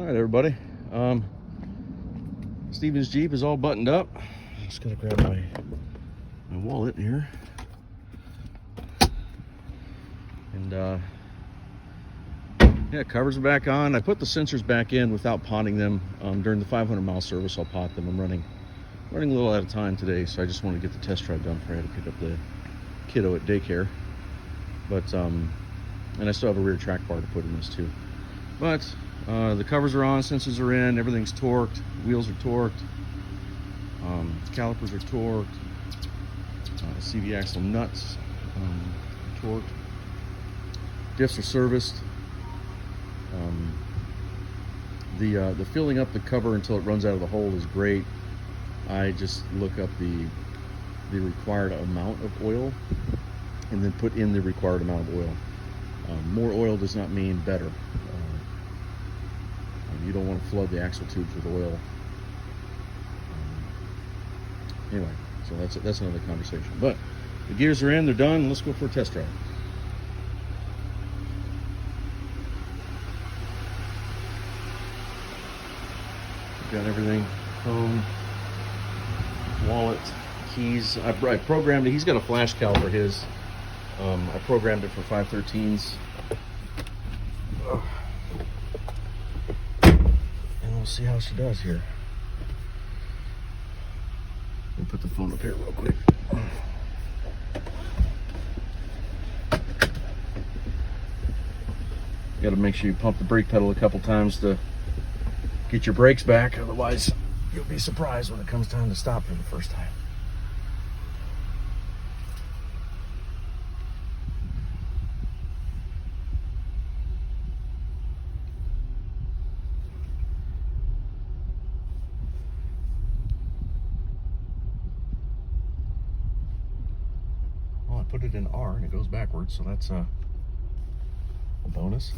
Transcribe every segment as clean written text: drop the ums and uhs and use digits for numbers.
All right, everybody. Steven's Jeep is all buttoned up. Just gotta grab my wallet here. And yeah, covers are back on. I put the sensors back in without potting them. During the 500-mile service, I'll pot them. I'm running a little at a time today, so I just wanted to get the test drive done before I had to pick up the kiddo at daycare. But and I still have a rear track bar to put in this too. But the covers are on, sensors are in, everything's torqued, wheels are torqued, calipers are torqued, CV axle nuts torqued, diffs are serviced. The filling up the cover until it runs out of the hole is great. I just look up the required amount of oil and then put in the required amount of oil. More oil does not mean better. You don't want to flood the axle tubes with oil. Anyway, so that's another conversation. But the gears are in, they're done. Let's go for a test drive. Got everything, phone, wallet, keys. I programmed it. He's got a flash cal for his. I programmed it for 513s. And we'll see how she does here. Let me put the phone up here real quick. Got to make sure you pump the brake pedal a couple times to get your brakes back, otherwise you'll be surprised when it comes time to stop for the first time. Well, I put it in R and it goes backwards, so that's a bonus.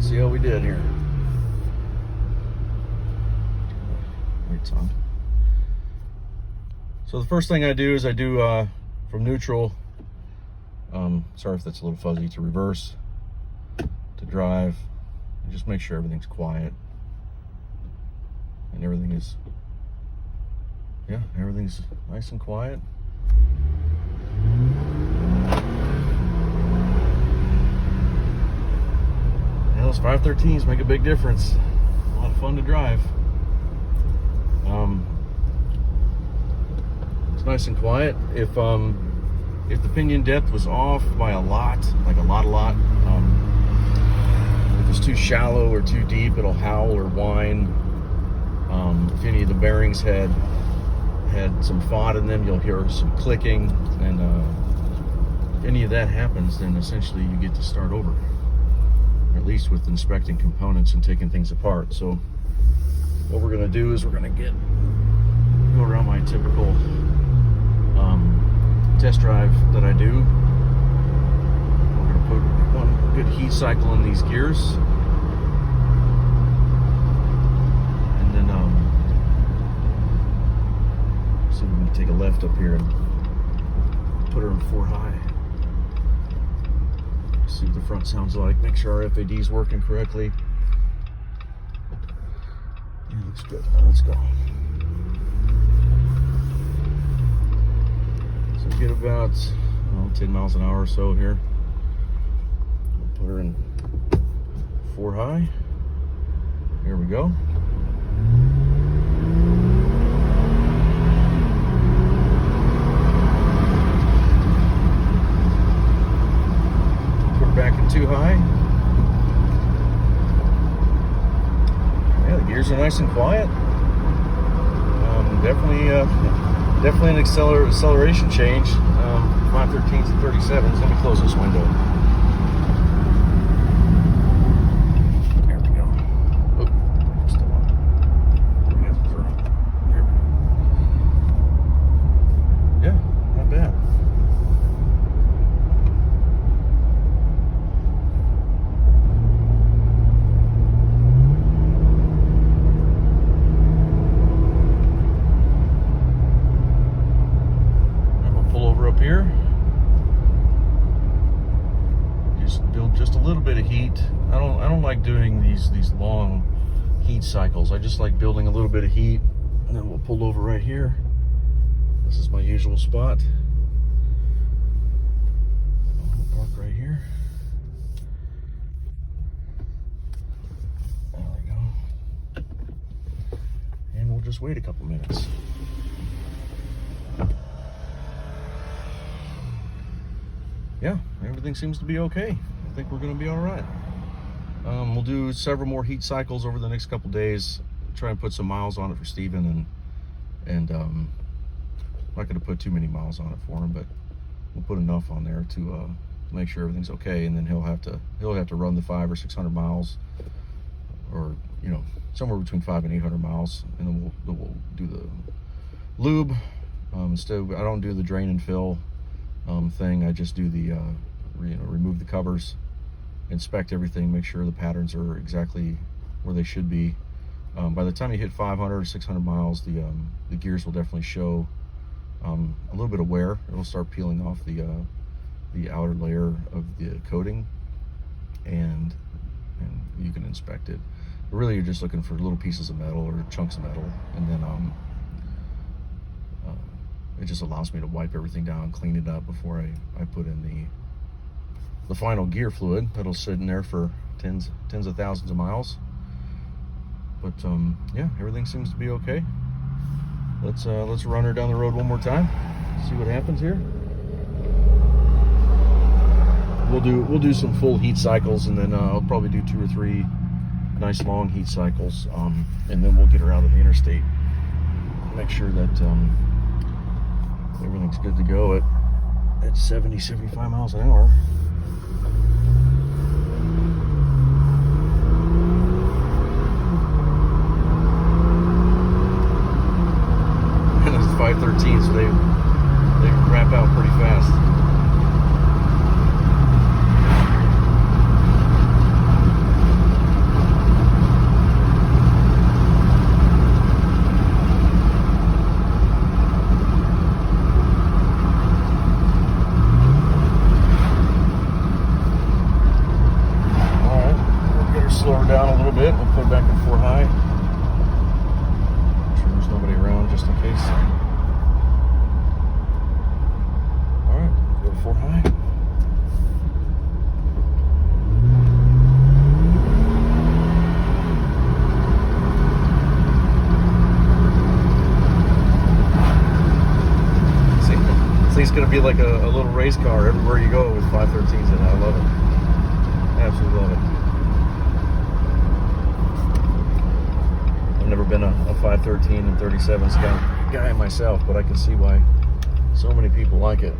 See how we did here. Lights on. So the first thing I do is I do from neutral, sorry if that's a little fuzzy, to reverse, to drive, and just make sure everything's quiet. And everything's nice and quiet. Those 513s make a big difference. A lot of fun to drive. It's nice and quiet. If the pinion depth was off by a lot, like a lot, if it's too shallow or too deep, it'll howl or whine. If any of the bearings had some FOD in them, you'll hear some clicking, and if any of that happens, then essentially you get to start over. At least with inspecting components and taking things apart. So what we're going to do is we're going to go around my typical test drive that I do. We're going to put one good heat cycle in these gears, and then see if we can take a left up here and put her in 4 high. See what the front sounds like. Make sure our FAD is working correctly. Yeah, looks good. Let's go. So get about 10 miles an hour or so here. We'll put her in 4 high. Here we go. Back in 2 high. Yeah, the gears are nice and quiet. Definitely an acceleration change. 513s and 37s. Let me close this window. There we go. Oh, still on. There we go. Yeah, not bad. heat. I don't like doing these long heat cycles. I just like building a little bit of heat, and then we'll pull over right here. This is my usual spot. I'll park right here. There we go. And we'll just wait a couple minutes. Yeah, everything seems to be okay. I think we're going to be all right. We'll do several more heat cycles over the next couple days. Try and put some miles on it for Steven, and I'm not going to put too many miles on it for him, but we'll put enough on there to make sure everything's okay. And then he'll have to run the 500 or 600 miles, or somewhere between 500 and 800 miles, and then we'll do the lube. Instead, I don't do the drain and fill thing. I just do the remove the covers, inspect everything, make sure the patterns are exactly where they should be. By the time you hit 500 or 600 miles, the gears will definitely show a little bit of wear. It'll start peeling off the outer layer of the coating, and you can inspect it. But really, you're just looking for little pieces of metal or chunks of metal, and then it just allows me to wipe everything down, clean it up before I put in the final gear fluid that'll sit in there for tens of thousands of miles. But yeah, everything seems to be okay. Let's run her down the road one more time, see what happens here. We'll do some full heat cycles, and then I'll probably do 2 or 3 nice long heat cycles, and then we'll get her out of the interstate, make sure that everything's good to go at 70, 75 miles an hour. And it's 513, so they wrap out pretty fast. Slow her down a little bit. We'll put it back in 4 high. Make sure there's nobody around, just in case. All right, go to 4 high. See, it's going to be like a little race car everywhere you go with 513s in it. I love it. Absolutely love it. Never been a 513 and 37s guy myself, but I can see why so many people like it.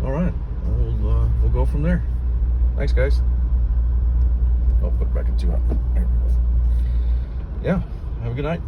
All right, we'll go from there. Thanks, guys. I'll put it back in 2 high. Yeah, have a good night.